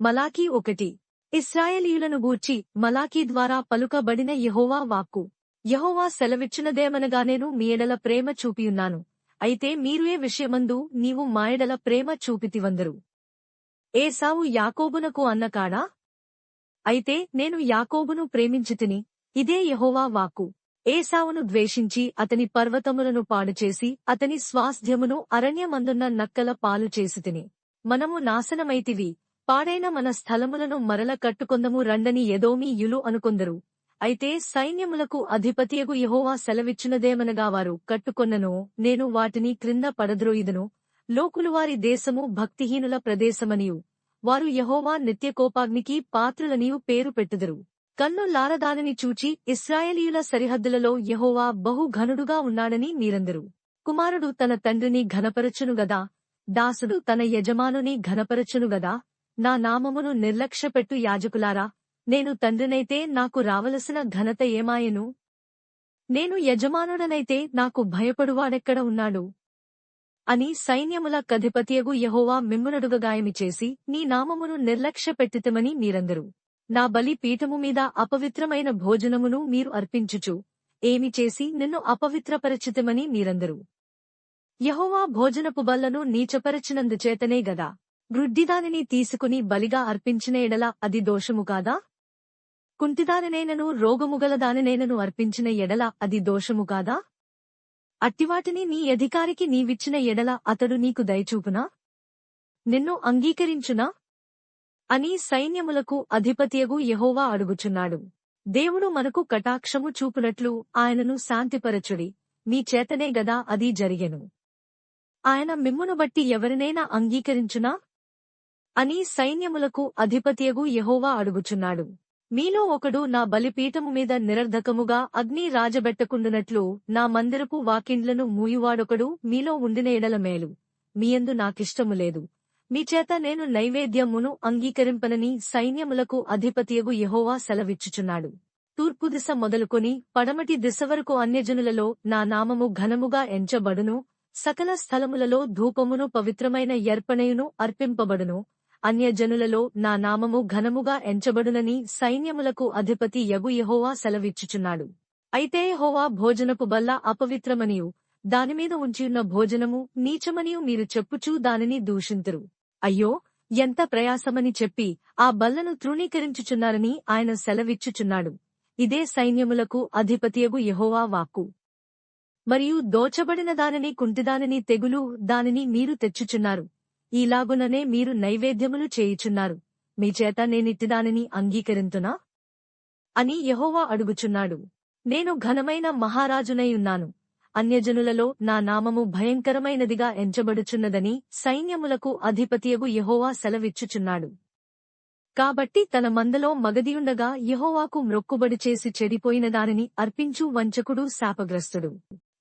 మలాకీ 1. ఇశ్రాయేలీయులను గూర్చి మలాకీ ద్వారా పలుకబడిన యెహోవా వాక్కు. యెహోవా సెలవిచ్చినదేమనగా, నేను మీ ఎడల ప్రేమ చూపియున్నాను, అయితే మీరు ఏ విషయమందు నీవు మా ఎడల ప్రేమ చూపితివందరు. ఏశావు యాకోబునకు అన్నకాడా? అయితే నేను యాకోబును ప్రేమించితిని, ఇదే యెహోవా వాక్కు. ఏశావును ద్వేషించి అతని పర్వతములను పాడుచేసి అతని స్వాస్థ్యమును అరణ్యమందున్న నక్కల పాలు చేసితిని. మనము నాశనమైతివి, పాడైన మన స్థలములను మరల కట్టుకొందము రండని ఎదోమీయులు అనుకొందరు. అయితే సైన్యములకు అధిపతియగు యెహోవా సెలవిచ్చినదేమనగా, వారు కట్టుకొన్ననో నేను వాటిని క్రింద పడద్రోయుదును. లోకులు వారి దేశము భక్తిహీనుల ప్రదేశమనియు, వారు యెహోవా నిత్యకోపాగ్నికి పాత్రులనియు పేరు పెట్టుదురు. కన్నులారదానిని చూచి ఇశ్రాయేలీయుల సరిహద్దులలో యెహోవా బహు ఘనుడుగా ఉన్నాడని మీరందరు. కుమారుడు తన తండ్రిని ఘనపరచును గదా, దాసుడు తన యజమానుని ఘనపరచును గదా. నా నామమును నిర్లక్ష్యపెట్టు యాజకులారా, నేను తండ్రినైతే నాకు రావలసిన ఘనత ఏమాయెను? నేను యజమానుడనైతే నాకు భయపడువాడెక్కడ ఉన్నాడు? అని సైన్యముల కధిపతియగు యెహోవా మిమ్మునడుగగాయమి చేసి నీ నామమును నిర్లక్ష్యపెట్టితిమని మీరందరు. నా బలి పీఠము మీద అపవిత్రమైన భోజనమును మీరు అర్పించుచు ఏమి చేసి నిన్ను అపవిత్రపరచితిమని మీరందరు. యెహోవా భోజనపు బల్లను నీచపరచినందుచేతనే గదా. గ్రుడ్డిదానిని తీసుకుని బలిగా అర్పించిన ఎడల అది దోషము కాదా? కుంటిదానినైనను రోగముగలదానినైనను అర్పించిన ఎడల అది దోషము కాదా? అట్టివాటిని నీ అధికారికి నీవిచ్చిన ఎడల అతడు నీకు దయచూపునా? నిన్ను అంగీకరించునా? అని సైన్యములకు అధిపతియగు యెహోవా అడుగుచున్నాడు. దేవుడు మనకు కటాక్షము చూపునట్లు ఆయనను శాంతిపరచుడి, మీ చేతనే గదా అది జరిగెను. ఆయన మిమ్మును బట్టి ఎవరినైనా అంగీకరించునా? అని సైన్యములకు అధిపతియగు యెహోవా అడుగుచున్నాడు. మీలో ఒకడు నా బలిపీఠము మీద నిరర్ధకముగా అగ్ని రాజబెట్టకుండునట్లు నా మందిరపు వాకిండ్లను మూయువాడొకడు మీలో ఉండిన ఎడల మేలు. మీయందు నాకిష్టము లేదు, మీచేత నేను నైవేద్యమును అంగీకరింపనని సైన్యములకు అధిపతియగు యెహోవా సెలవిచ్చుచున్నాడు. తూర్పు దిశ మొదలుకొని పడమటి దిశ వరకు అన్యజనులలో నా నామము ఘనముగా ఎంచబడును. సకల స్థలములలో ధూపమును పవిత్రమైన యర్పణయును అర్పింపబడును. అన్యజనులలో నా నామము ఘనముగా ఎంచబడునని సైన్యములకు అధిపతి యగు యెహోవా సెలవిచ్చుచున్నాడు. అయితే యెహోవా భోజనపు బల్ల అపవిత్రమనియు దానిమీద ఉంచియున్న భోజనము నీచమనియు మీరు చెప్పుచూ దానిని దూషింతురు. అయ్యో, ఎంత ప్రయాసమని చెప్పి ఆ బల్లను తృణీకరించుచున్నారని ఆయన సెలవిచ్చుచున్నాడు. ఇదే సైన్యములకు అధిపతియగు యెహోవా వాక్కు. మరియు దోచబడిన దానిని కుంటిదానిని తెగులు దానిని మీరు తెచ్చుచున్నారు. ఈలాగుననే మీరు నైవేద్యములు చేయుచున్నారు. మీచేత నేనిట్టిదానిని అంగీకరింతునా? అని యెహోవా అడుగుచున్నాడు. నేను ఘనమైన మహారాజునైయున్నాను, అన్యజనులలో నా నామము భయంకరమైనదిగా ఎంచబడుచున్నదని సైన్యములకు అధిపతియగు యెహోవా సెలవిచ్చుచున్నాడు. కాబట్టి తన మందలో మగదియుండగా యెహోవాకు మ్రొక్కుబడి చేసి చెడిపోయిన దానిని అర్పించు వంచకుడు శాపగ్రస్తుడు.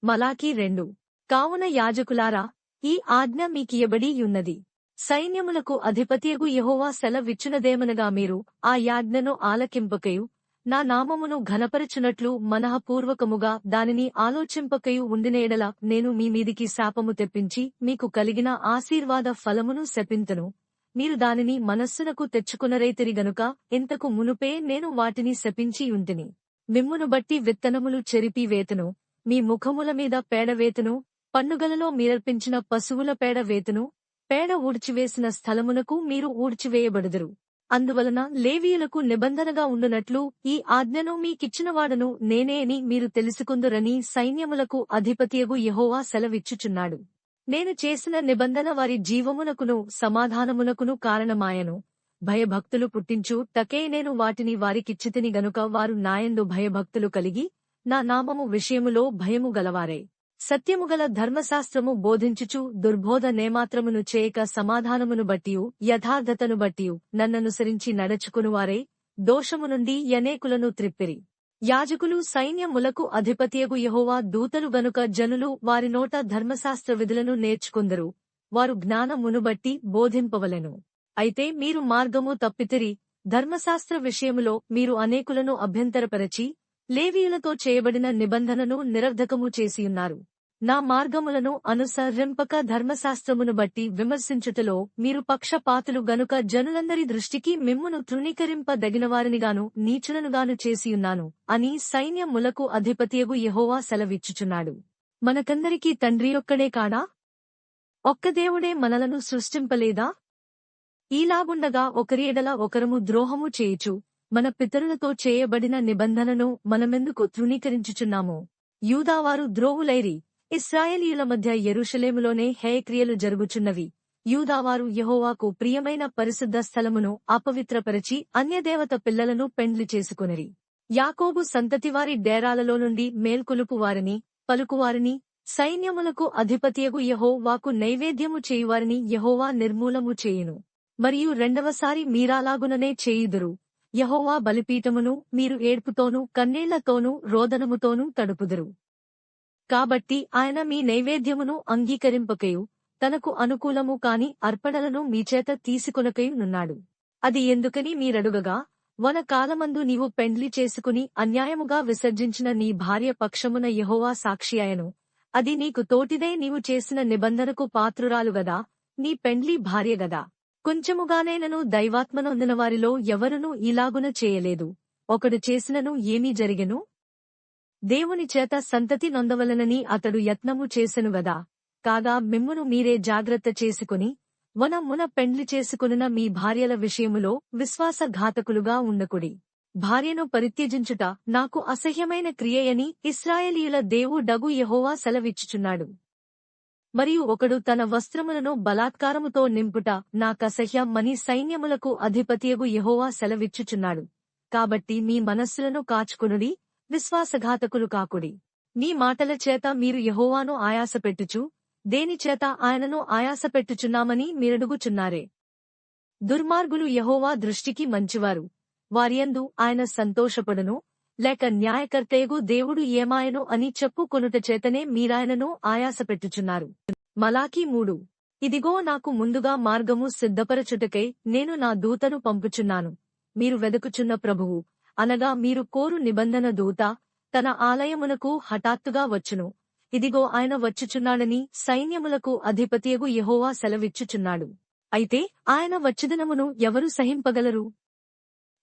మలాకీ 2. కావున యాజకులారా, ఈ ఆజ్ఞ మీకియబడి యున్నది. సైన్యములకు అధిపతియగు యెహోవా సెలవిచ్చునదేమనగా, మీరు ఆ యాజ్ఞను ఆలకింపకయు నా నామమును ఘనపరచునట్లు మనఃపూర్వకముగా దానిని ఆలోచింపకయు ఉండిన ఎడల నేను మీ మీదికి శాపము తెప్పించి మీకు కలిగిన ఆశీర్వాద ఫలమును శపింతును. మీరు దానిని మనస్సునకు తెచ్చుకునరైతిరి గనుక ఇంతకు మునుపే నేను వాటిని శపించి యుంటిని. మిమ్మును బట్టి విత్తనములు చెరిపి వేతును, మీ ముఖముల మీద పేడ వేతును, పండుగలలో మీరర్పించిన పశువుల పేడ వేతును. పేడ ఊడ్చివేసిన స్థలమునకు మీరు ఊడ్చివేయబడుదురు. అందువలన లేవీయులకు నిబంధనగా ఉండునట్లు ఈ ఆజ్ఞను మీకిచ్చినవాడను నేనే అని మీరు తెలుసుకుందురని సైన్యములకు అధిపతియగు యెహోవా సెలవిచ్చుచున్నాడు. నేను చేసిన నిబంధన వారి జీవమునకును సమాధానమునకును కారణమాయను. భయభక్తులు పుట్టించు టకే నేను వాటిని వారికిచ్చితిని గనుక వారు నాయందు భయభక్తులు కలిగి నా నామము విషయములో భయము గలవారై సత్యముగల ధర్మశాస్త్రము బోధించుచు దుర్బోధ నేమాత్రమును చేయక సమాధానమును బట్టియు యథార్థతను బట్టియు నన్ననుసరించి నడచుకునువారై దోషము నుండి యనేకులను త్రిప్పిరి. యాజకులు సైన్యములకు అధిపతియగు యెహోవా దూతలు గనుక జనులు వారి నోట ధర్మశాస్త్ర విధులను నేర్చుకుందరు. వారు జ్ఞానమును బట్టి బోధింపవలెను. అయితే మీరు మార్గము తప్పితిరి. ధర్మశాస్త్ర విషయములో మీరు అనేకులను అభ్యంతరపరచి లేవీయులతో చేయబడిన నిబంధనను నిరర్ధకము చేసియున్నారు. నా మార్గములను అనుసరింపక ధర్మశాస్త్రమును బట్టి విమర్శించుటలో మీరు పక్షపాతులు గనుక జనులందరి దృష్టికి మిమ్మును తృణీకరింపదగినవారినిగాను నీచులనుగాను చేసియున్నాను అని సైన్యములకు అధిపతియగు యెహోవా సెలవిచ్చుచున్నాడు. మనకందరికీ తండ్రియొక్కడే కాడా? ఒక్క దేవుడే మనలను సృష్టింపలేదా? ఈలాగుండగా ఒకరి ఎడల ఒకరము ద్రోహము చేయుచు మన పితరులతో చేయబడిన నిబంధనను మనమెందుకు తృణీకరించుచున్నాము? యూదావారు ద్రోహులైరి. ఇశ్రాయేలీయుల మధ్య యెరూషలేములోనే హేయక్రియలు జరుగుచున్నవి. యూదావారు యెహోవాకు ప్రియమైన పరిశుద్ధ స్థలమును అపవిత్రపరచి అన్యదేవత పిల్లలను పెండ్లి చేసుకొనిరి. యాకోబు సంతతివారి డేరాలలో నుండి మేల్కొలుపు వారిని, పలుకువారిని, సైన్యములకు అధిపతియగు యెహోవాకు నైవేద్యము చేయువారిని యెహోవా నిర్మూలము చేయును. మరియు రెండవసారి మీరాలాగుననే చేయుదురు. యెహోవా బలిపీఠమును మీరు ఏడ్పుతోనూ కన్నీళ్లతోనూ రోదనముతోనూ తడుపుదురు. కాబట్టి ఆయన మీ నైవేద్యమును అంగీకరింపకయు తనకు అనుకూలము కాని అర్పణలను మీచేత తీసుకొనకయునున్నాడు. అది ఎందుకని మీరడుగగా, వన కాలమందు నీవు పెండ్లి చేసుకుని అన్యాయముగా విసర్జించిన నీ భార్య పక్షమున యెహోవా సాక్షియాయను. అది నీకు తోటిదై నీవు చేసిన నిబంధనకు పాత్రురాలుగదా, నీ పెండ్లి భార్యగదా. కొంచెముగానేనను దైవాత్మనొందిన వారిలో ఎవరునూ ఇలాగున చేయలేదు. ఒకడు చేసినను ఏమీ జరిగెను? దేవుని చేత సంతతి నొందవలనని అతడు యత్నము చేసెనుగదా. కాగా మిమ్మును మీరే జాగ్రత్త చేసుకుని వనమున పెండ్లి చేసుకొనిన మీ భార్యల విషయములో విశ్వాసఘాతకులుగా ఉండకుడి. భార్యను పరిత్యజించుట నాకు అసహ్యమైన క్రియయని ఇశ్రాయేలీయుల దేవుడగు యెహోవా సెలవిచ్చుచున్నాడు. మరియు ఒకడు తన వస్త్రములను బలాత్కారముతో నింపుట నాకసహ్యమని సైన్యములకు అధిపతియగు యెహోవా సెలవిచ్చుచున్నాడు. కాబట్టి మీ మనస్సులను కాచుకొనుడి, విశ్వాసఘాతకులు కాకుడి. మీ మాటల చేత మీరు యెహోవాను ఆయాసపెట్టుచు దేనిచేత ఆయనను ఆయాసపెట్టుచున్నామని మీరడుగుచున్నారే. దుర్మార్గులు యెహోవా దృష్టికి మంచివారు, వారియందు ఆయన సంతోషపడును. లేక న్యాయకర్తయగు దేవుడు ఏమాయను అని చెప్పుకొనుట చేతనే మీరాయనను ఆయాసపెట్టుచున్నారు. మలాకీ 3. ఇదిగో నాకు ముందుగా మార్గము సిద్ధపరచుటకై నేను నా దూతను పంపుచున్నాను. మీరు వెదకుచున్న ప్రభువు, అనగా మీరు కోరు నిబంధన దూత తన ఆలయమునకు హఠాత్తుగా వచ్చును. ఇదిగో ఆయన వచ్చుచున్నాడని సైన్యములకు అధిపతియగు యెహోవా సెలవిచ్చుచున్నాడు. అయితే ఆయన వచ్చుదినమును ఎవరు సహింపగలరు?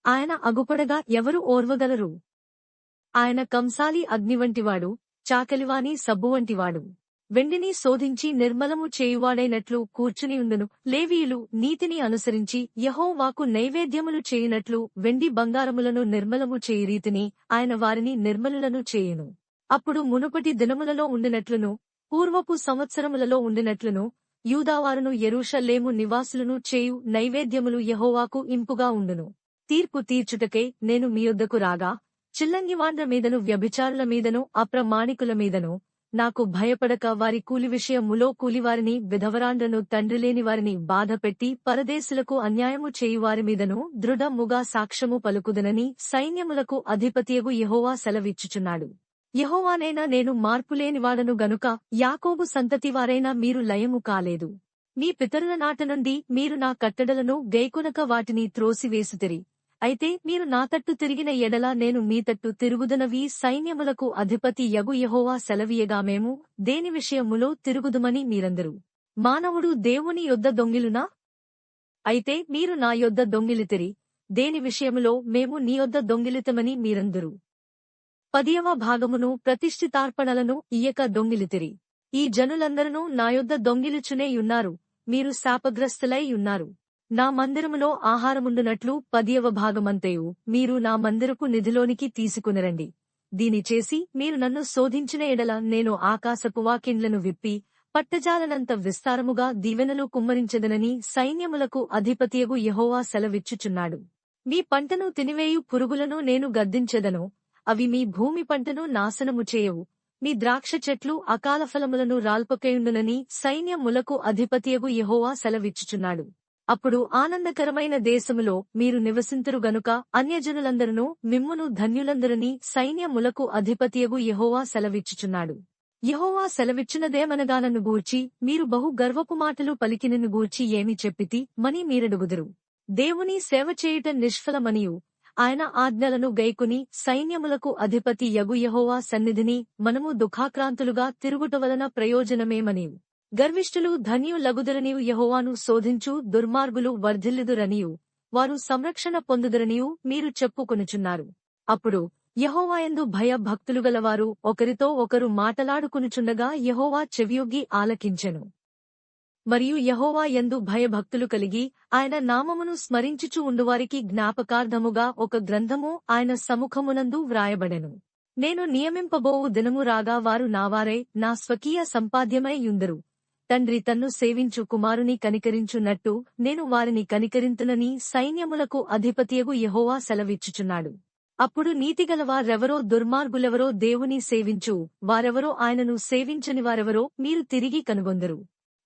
ఆయన అగుపడగా ఎవరు ఓర్వగలరు? ఆయన కంసాలి అగ్నివంటివాడు, చాకలివాని సబ్బువంటివాడు. వెండిని శోధించి నిర్మలము చేయువాడైనట్లు కూర్చునియుండును. లేవీయులు నీతిని అనుసరించి యెహోవాకు నైవేద్యములు చేయునట్లు వెండి బంగారములను నిర్మలము చేయు రీతిని ఆయన వారిని నిర్మలులను చేయును. అప్పుడు మునుపటి దినములలో ఉండినట్లును పూర్వపు సంవత్సరములలో ఉండినట్లును యూదావారును యెరూషలేము నివాసులను చేయు నైవేద్యములు యెహోవాకు ఇంపుగా ఉండును. తీర్పు తీర్చుటకై నేను మీ యొద్దకు రాగా చిల్లంగివాండ్ర మీదను వ్యభిచారుల మీదను అప్రమాణికుల మీదను నాకు భయపడక వారి కూలి విషయములో కూలివారిని విధవరాండ్రను తండ్రిలేని వారిని బాధపెట్టి పరదేశులకు అన్యాయము చేయువారి మీదను దృఢముగా సాక్ష్యము పలుకుదనని సైన్యములకు అధిపతియగు యెహోవా సెలవిచ్చుచున్నాడు. యెహోవానైనా నేను మార్పులేనివాడను గనుక యాకోబు సంతతివారైనా మీరు లయము కాలేదు. మీ పితరుల నాట నుండి మీరు నా కట్టడలను గైకొనక వాటిని త్రోసివేసితిరి. అయితే మీరు నా తట్టు తిరిగిన ఎడల నేను మీ తట్టు తిరుగుదనవి సైన్యములకు అధిపతి యగు యెహోవా సెలవీయగా మేము దేని విషయములో తిరుగుదుమని మీరందరూ. మానవుడు దేవుని యొద్ద దొంగిలునా? అయితే మీరు నా యొద్ద దొంగిలితిరి. దేని విషయములో మేము నీ యొద్ద దొంగిలితమని మీరందరూ. 10వ భాగమును ప్రతిష్ఠితార్పణలను ఇయ్యక దొంగిలితిరి. ఈ జనులందరూ నా యొద్ద దొంగిలుచునే యున్నారు. మీరు శాపగ్రస్తులై యున్నారు. నా మందిరములో ఆహారముండునట్లు 10వ భాగమంతయు మీరు నా మందిరపు నిధిలోనికి తీసుకునిరండి. దీని చేసి మీరు నన్ను శోధించిన ఎడల నేను ఆకాశపు వాకిండ్లను విప్పి పట్టజాలనంత విస్తారముగా దీవెనలు కుమ్మరించెదనని సైన్యములకు అధిపతియగు యెహోవా సెలవిచ్చుచున్నాడు. మీ పంటను తినివేయు పురుగులను నేను గద్దించెదను. అవి మీ భూమి పంటను నాశనము చేయవు. మీ ద్రాక్ష చెట్లు అకాల ఫలములను రాల్పకయుండునని సైన్యములకు అధిపతియగు యెహోవా సెలవిచ్చుచున్నాడు. అప్పుడు ఆనందకరమైన దేశములో మీరు నివసింతురు గనుక అన్యజనులందరూ మిమ్మును ధన్యులందరని సైన్యములకు అధిపతియగు యెహోవా సెలవిచ్చుచున్నాడు. యెహోవా సెలవిచ్చినదేమనగా నన్ను గూర్చి మీరు బహు గర్వపు మాటలు పలికి నిన్ను గూర్చి ఏమి చెప్పితి మని మీరడుగుదురు. దేవుని సేవ చేయుట నిష్ఫలమనియు ఆయన ఆజ్ఞలను గైకొని సైన్యములకు అధిపతి యగు యెహోవా సన్నిధిని మనము దుఃఖాక్రాంతులుగా తిరుగుట వలన ప్రయోజనమేమనియు గర్విష్ఠులు ధన్యులగుదురనియు యెహోవాను శోధించు దుర్మార్గులు వర్ధిల్లుదురనియు వారు సంరక్షణ పొందుదురనియు మీరు చెప్పుకొనుచున్నారు. అప్పుడు యెహోవాయందు భయభక్తులు గలవారు ఒకరితో ఒకరు మాటలాడుకొనుచుండగా యెహోవా చెవియొగ్గి ఆలకించెను. మరియు యెహోవా యందు భయభక్తులు కలిగి ఆయన నామమును స్మరించుచు ఉండువారికి జ్ఞాపకార్థముగా ఒక గ్రంథము ఆయన సముఖమునందు వ్రాయబడెను. నేను నియమింపబోవు దినము రాగా వారు నావారై నా స్వకీయ సంపాద్యమై యుందరు. తండ్రి తన్ను సేవించు కుమారుని కనికరించున్నట్టు నేను వారిని కనికరింతునని సైన్యములకు అధిపతియగు యెహోవా సెలవిచ్చుచున్నాడు. అప్పుడు నీతిగలవారెవరో దుర్మార్గులెవరో దేవుని సేవించు వారెవరో ఆయనను సేవించని వారెవరో మీరు తిరిగి కనుగొందరు.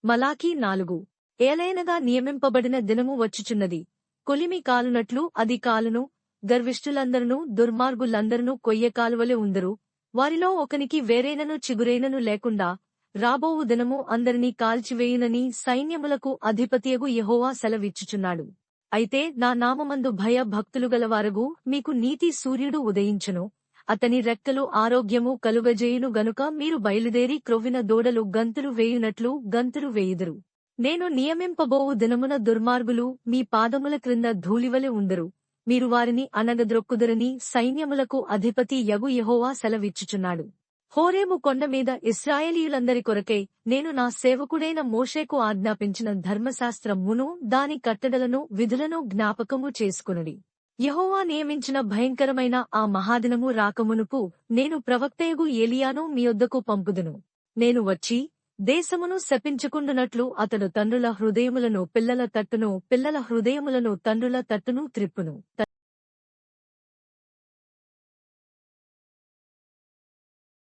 మలాకీ 4 ఏలైనగా నియమింపబడిన దినము వచ్చుచున్నది, కొలిమి కాలునట్లు అది కాలును, గర్విష్ఠులందరును దుర్మార్గులందరును కొయ్యకాలువలే ఉందరు, వారిలో ఒకనికి వేరైనను చిగురైనను లేకుండా రాబోవు దినము అందరినీ కాల్చివేయునని సైన్యములకు అధిపతియగు యెహోవా సెలవిచ్చుచున్నాడు. అయితే నా నామమందు భయభక్తులు గలవారగు మీకు నీతి సూర్యుడు ఉదయించును, అతని రెక్కలు ఆరోగ్యము కలుగజేయును గనుక మీరు బయలుదేరి క్రొవ్విన దూడలు గంతులు వేయునట్లు గంతులు వేయుదురు. నేను నియమింపబోవు దినమున దుర్మార్గులు మీ పాదముల క్రింద ధూళివలె ఉందరు, మీరు వారిని అనగద్రొక్కుదురని సైన్యములకు అధిపతి యగు యెహోవా సెలవిచ్చుచున్నాడు. హోరేబు కొండమీద ఇశ్రాయేలీయులందరి కొరకై నేను నా సేవకుడైన మోషేకు ఆజ్ఞాపించిన ధర్మశాస్త్రమును దాని కట్టడలను విధులను జ్ఞాపకము చేసుకొనుడి. యెహోవా నియమించిన భయంకరమైన ఆ మహాదినము రాకమునుపు నేను ప్రవక్తయగు ఏలియాను మీ యొద్దకు పంపుదును. నేను వచ్చి దేశమును శపించకుండునట్లు అతడు తండ్రుల హృదయములను పిల్లల తట్టును, పిల్లల హృదయములను తండ్రుల తట్టును త్రిప్పును.